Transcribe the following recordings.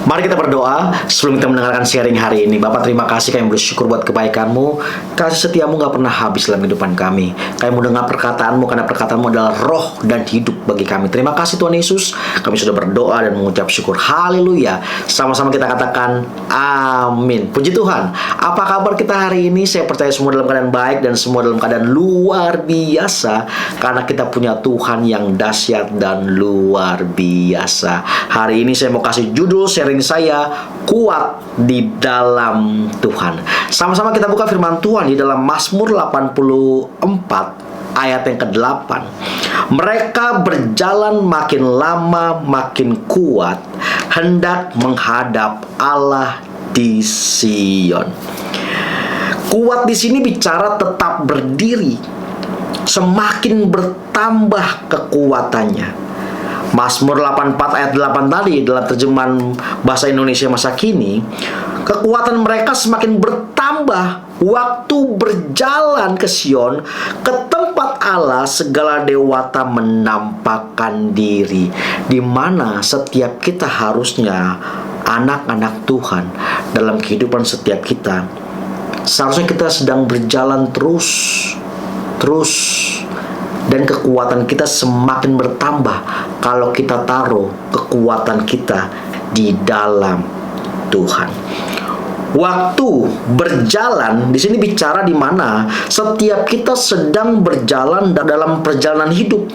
Mari kita berdoa sebelum kita mendengarkan sharing hari ini. Bapak, terima kasih, kami bersyukur buat kebaikan-Mu. Kasih setiamu gak pernah habis dalam kehidupan kami. Kami mendengar perkataan-Mu karena perkataan-Mu adalah roh dan hidup bagi kami. Terima kasih Tuhan Yesus. Kami sudah berdoa dan mengucap syukur. Haleluya. Sama-sama kita katakan amin. Puji Tuhan. Apa kabar kita hari ini? Saya percaya semua dalam keadaan baik dan semua dalam keadaan luar biasa, karena kita punya Tuhan yang dahsyat dan luar biasa. Hari ini saya mau kasih judul sharing saya, kuat di dalam Tuhan. Sama-sama kita buka firman Tuhan di dalam Mazmur 84 ayat yang ke-8. Mereka berjalan makin lama makin kuat, hendak menghadap Allah di Sion. Kuat di sini bicara tetap berdiri, semakin bertambah kekuatannya. Mazmur 84 ayat 8 tadi dalam terjemahan bahasa Indonesia masa kini, kekuatan mereka semakin bertambah waktu berjalan ke Sion, ke tempat Allah segala dewata menampakkan diri, di mana setiap kita harusnya anak-anak Tuhan. Dalam kehidupan setiap kita seharusnya kita sedang berjalan terus, dan kekuatan kita semakin bertambah kalau kita taruh kekuatan kita di dalam Tuhan. Waktu berjalan di sini bicara di mana setiap kita sedang berjalan dalam perjalanan hidup.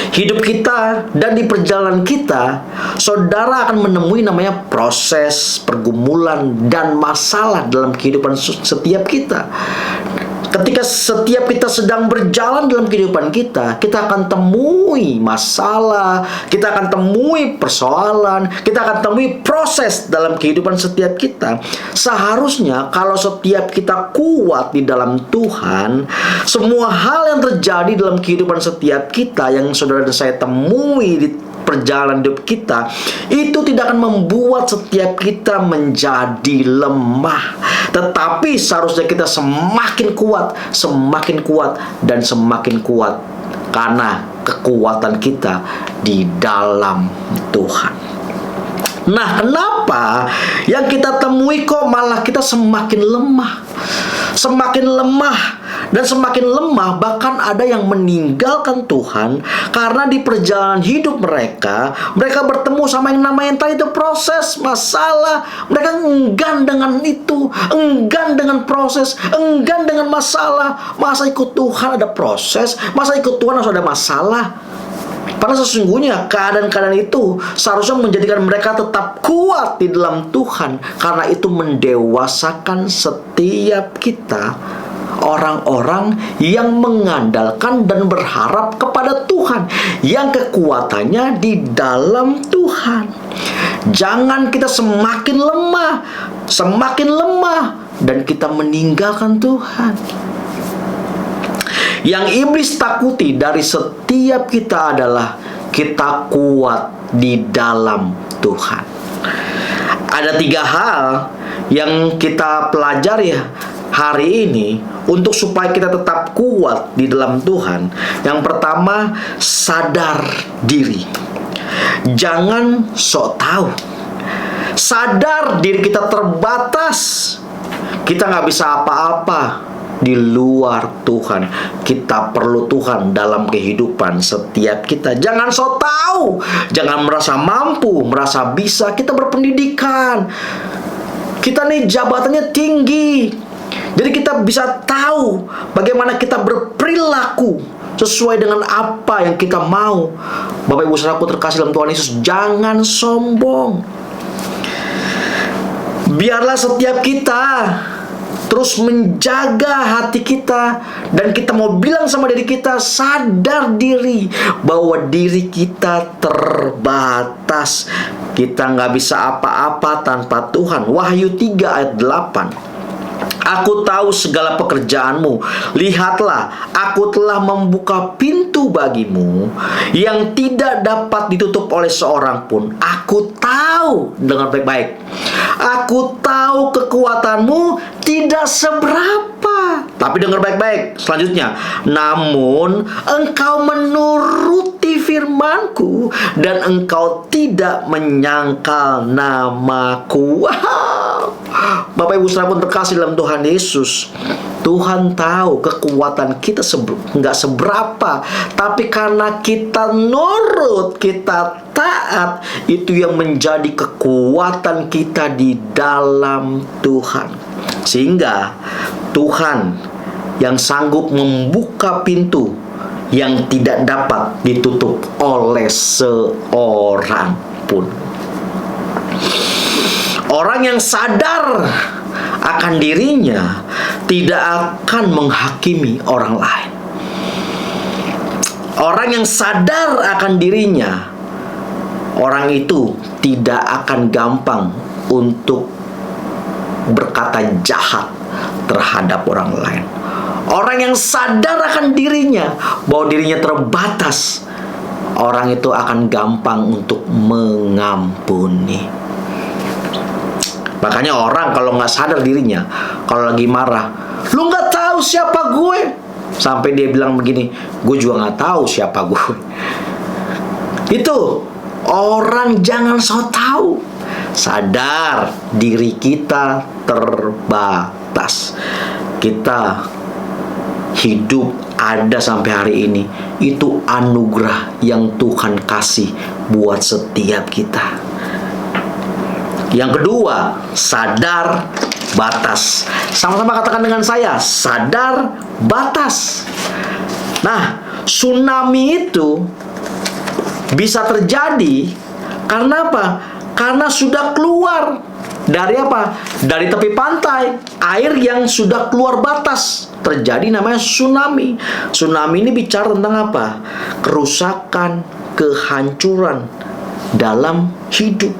Hidup kita, dan di perjalanan kita, saudara akan menemui namanya proses, pergumulan, dan masalah dalam kehidupan setiap kita. Ketika setiap kita sedang berjalan dalam kehidupan kita, kita akan temui masalah, kita akan temui persoalan, kita akan temui proses dalam kehidupan setiap kita. Seharusnya kalau setiap kita kuat di dalam Tuhan, semua hal yang terjadi dalam kehidupan setiap kita yang saudara dan saya temui di perjalanan hidup kita, itu tidak akan membuat setiap kita menjadi lemah, tetapi seharusnya kita semakin kuat, dan semakin kuat karena kekuatan kita di dalam Tuhan. Nah, kenapa yang kita temui kok malah kita semakin lemah? Semakin lemah dan semakin lemah, bahkan ada yang meninggalkan Tuhan karena di perjalanan hidup mereka bertemu sama yang namanya tadi itu proses, masalah. Mereka enggan dengan itu, enggan dengan proses, enggan dengan masalah. Masa ikut Tuhan ada proses, masa ikut Tuhan harus ada masalah? Padahal sesungguhnya keadaan-keadaan itu seharusnya menjadikan mereka tetap kuat di dalam Tuhan, karena itu mendewasakan setiap kita, orang-orang yang mengandalkan dan berharap kepada Tuhan, yang kekuatannya di dalam Tuhan. Jangan kita semakin lemah, dan kita meninggalkan Tuhan. Yang iblis takuti dari setiap kita adalah kita kuat di dalam Tuhan. Ada 3 hal yang kita pelajari hari ini untuk supaya kita tetap kuat di dalam Tuhan. Yang pertama, sadar diri. Jangan sok tahu. Sadar diri kita terbatas. Kita nggak bisa apa-apa di luar Tuhan. Kita perlu Tuhan dalam kehidupan setiap kita. Jangan sok tahu, jangan merasa mampu, merasa bisa. Kita berpendidikan, kita nih jabatannya tinggi, jadi kita bisa tahu bagaimana kita berperilaku sesuai dengan apa yang kita mau. Bapak Ibu saudaraku terkasih dalam Tuhan Yesus, jangan sombong. Biarlah setiap kita terus menjaga hati kita, dan kita mau bilang sama diri kita, sadar diri bahwa diri kita terbatas. Kita nggak bisa apa-apa tanpa Tuhan. Wahyu 3 ayat 8. Aku tahu segala pekerjaanmu. Lihatlah, aku telah membuka pintu bagimu yang tidak dapat ditutup oleh seorang pun. Aku tahu dengan baik-baik Aku tahu kekuatanmu tidak seberapa. Tapi dengar baik-baik selanjutnya. Namun engkau menuruti firmanku dan engkau tidak menyangkal namaku. Wow. Bapak Ibu Saudara pun terkasih dalam Tuhan Yesus, Tuhan tahu kekuatan kita nggak seberapa, tapi karena kita nurut, kita taat, itu yang menjadi kekuatan kita di dalam Tuhan. Sehingga Tuhan yang sanggup membuka pintu yang tidak dapat ditutup oleh seorang pun. Orang yang sadar akan dirinya tidak akan menghakimi orang lain. Orang yang sadar akan dirinya, orang itu tidak akan gampang untuk berkata jahat terhadap orang lain. Orang yang sadar akan dirinya, bahwa dirinya terbatas, orang itu akan gampang untuk mengampuni. Makanya orang kalau nggak sadar dirinya, kalau lagi marah, lu nggak tahu siapa gue, sampai dia bilang begini, gue juga nggak tahu siapa gue. Itu orang jangan so tahu. Sadar diri kita terbatas. Kita hidup ada sampai hari ini, itu anugerah yang Tuhan kasih buat setiap kita. Yang kedua, sadar batas. Sama-sama katakan dengan saya, sadar batas. Nah, tsunami itu bisa terjadi karena apa? Karena sudah keluar dari apa? Dari tepi pantai, air yang sudah keluar batas. Terjadi namanya tsunami. Tsunami ini bicara tentang apa? Kerusakan, kehancuran dalam hidup.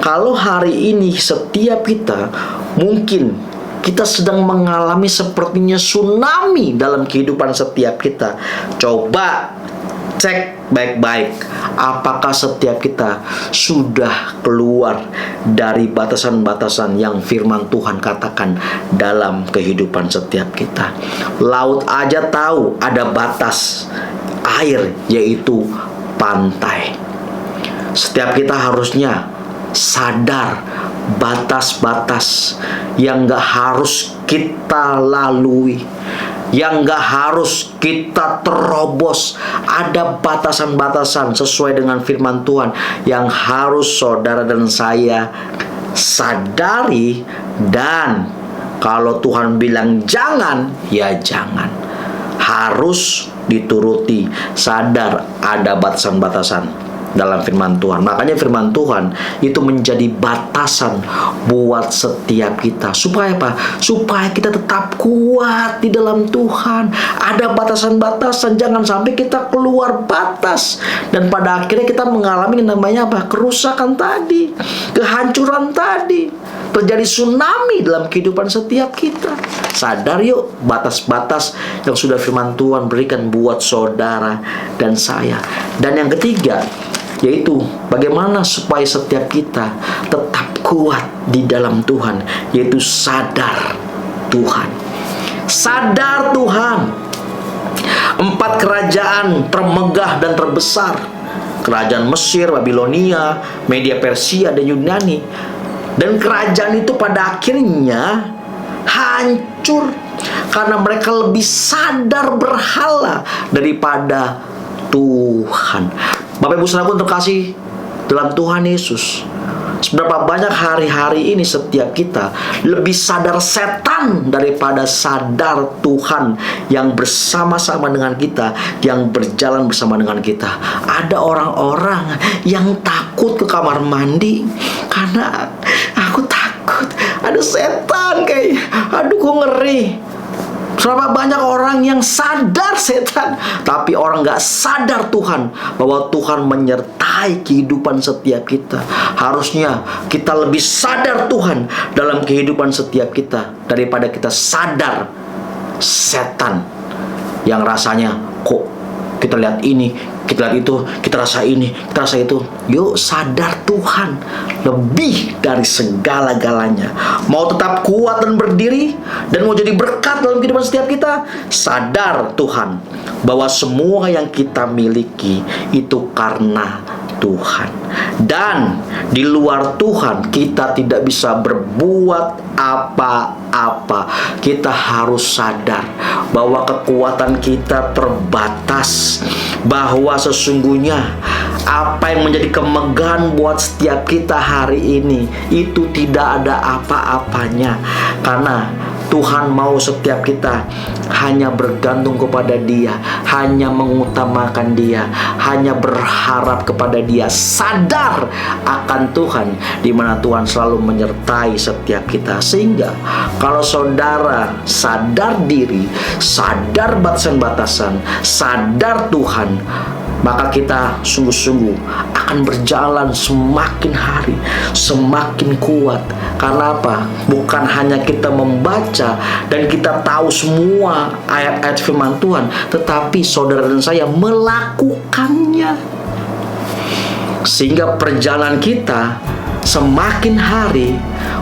Kalau hari ini setiap kita, mungkin kita sedang mengalami sepertinya tsunami dalam kehidupan setiap kita. Coba cek baik-baik, apakah setiap kita sudah keluar dari batasan-batasan yang firman Tuhan katakan dalam kehidupan setiap kita. Laut aja tahu ada batas air, yaitu pantai. Setiap kita harusnya sadar batas-batas yang gak harus kita lalui, yang gak harus kita terobos. Ada batasan-batasan sesuai dengan firman Tuhan yang harus saudara dan saya sadari. Dan kalau Tuhan bilang jangan, ya jangan, harus dituruti. Sadar ada batasan-batasan dalam firman Tuhan. Makanya firman Tuhan itu menjadi batasan buat setiap kita. Supaya apa? Supaya kita tetap kuat di dalam Tuhan. Ada batasan-batasan, jangan sampai kita keluar batas dan pada akhirnya kita mengalami namanya apa? Kerusakan tadi, kehancuran tadi. Terjadi tsunami dalam kehidupan setiap kita. Sadar yuk batas-batas yang sudah firman Tuhan berikan buat saudara dan saya. Dan yang ketiga, yaitu bagaimana supaya setiap kita tetap kuat di dalam Tuhan, yaitu sadar Tuhan. Sadar Tuhan. 4 kerajaan termegah dan terbesar, kerajaan Mesir, Babilonia, Media Persia, dan Yunani. Dan kerajaan itu pada akhirnya hancur karena mereka lebih sadar berhala daripada Tuhan. Bapak Ibu Saudara pun terkasih dalam Tuhan Yesus, seberapa banyak hari-hari ini setiap kita lebih sadar setan daripada sadar Tuhan yang bersama-sama dengan kita, yang berjalan bersama dengan kita. Ada orang-orang yang takut ke kamar mandi karena aku takut ada setan, kayak aduh kok ngeri. Berapa banyak orang yang sadar setan, tapi orang gak sadar Tuhan, bahwa Tuhan menyertai kehidupan setiap kita. Harusnya kita lebih sadar Tuhan dalam kehidupan setiap kita daripada kita sadar setan yang rasanya kok kita lihat ini, kita lihat itu, kita rasa ini, kita rasa itu. Yuk sadar Tuhan lebih dari segala-galanya. Mau tetap kuat dan berdiri dan mau jadi berkat dalam kehidupan setiap kita, sadar Tuhan bahwa semua yang kita miliki itu karena Tuhan. Dan di luar Tuhan kita tidak bisa berbuat apa-apa. Kita harus sadar bahwa kekuatan kita terbatas, bahwa sesungguhnya apa yang menjadi kemegahan buat setiap kita hari ini itu tidak ada apa-apanya, karena Tuhan mau setiap kita hanya bergantung kepada Dia, hanya mengutamakan Dia, hanya berharap kepada Dia, sadar akan Tuhan, di mana Tuhan selalu menyertai setiap kita. Sehingga kalau saudara sadar diri, sadar batasan-batasan, sadar Tuhan, maka kita sungguh-sungguh akan berjalan semakin hari, semakin kuat. Karena apa? Bukan hanya kita membaca dan kita tahu semua ayat-ayat firman Tuhan, tetapi saudara dan saya melakukannya. Sehingga perjalanan kita semakin hari,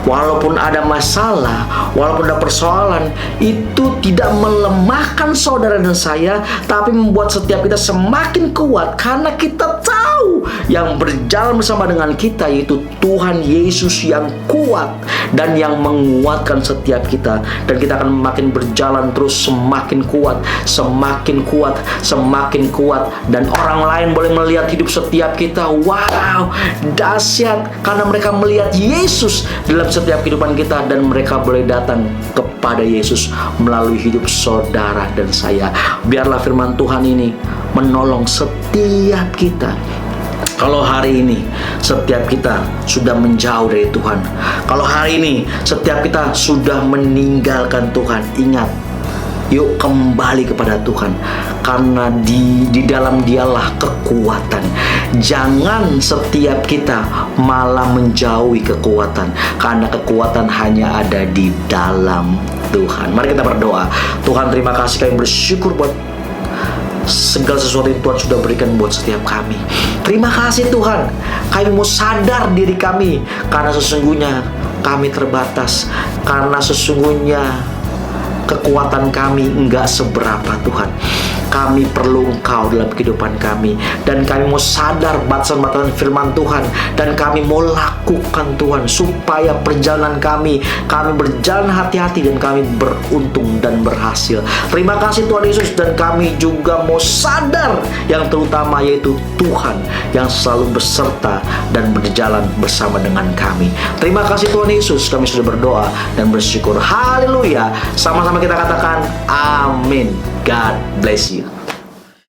walaupun ada masalah, walaupun ada persoalan, itu tidak melemahkan saudara dan saya, tapi membuat setiap kita semakin kuat, karena kita tahu yang berjalan bersama dengan kita yaitu Tuhan Yesus yang kuat dan yang menguatkan setiap kita. Dan kita akan makin berjalan terus semakin kuat, semakin kuat, semakin kuat. Dan orang lain boleh melihat hidup setiap kita, wow, dahsyat, karena mereka melihat Yesus dalam setiap kehidupan kita, dan mereka boleh datang kepada Yesus melalui hidup saudara dan saya. Biarlah firman Tuhan ini menolong setiap kita. Kalau hari ini setiap kita sudah menjauh dari Tuhan, kalau hari ini setiap kita sudah meninggalkan Tuhan, ingat, yuk kembali kepada Tuhan, karena di dalam Dialah kekuatan. Jangan setiap kita malah menjauhi kekuatan, karena kekuatan hanya ada di dalam Tuhan. Mari kita berdoa. Tuhan, terima kasih, kami bersyukur buat segala sesuatu yang Tuhan sudah berikan buat setiap kami. Terima kasih Tuhan, kami mau sadar diri kami, karena sesungguhnya kami terbatas, karena sesungguhnya kekuatan kami enggak seberapa Tuhan. Kami perlu Engkau dalam kehidupan kami, dan kami mau sadar batasan-batasan firman Tuhan, dan kami mau lakukan Tuhan, supaya perjalanan kami berjalan hati-hati dan kami beruntung dan berhasil. Terima kasih Tuhan Yesus, dan kami juga mau sadar yang terutama yaitu Tuhan yang selalu beserta dan berjalan bersama dengan kami. Terima kasih Tuhan Yesus, kami sudah berdoa dan bersyukur. Haleluya. Sama-sama kita katakan amin. God bless you.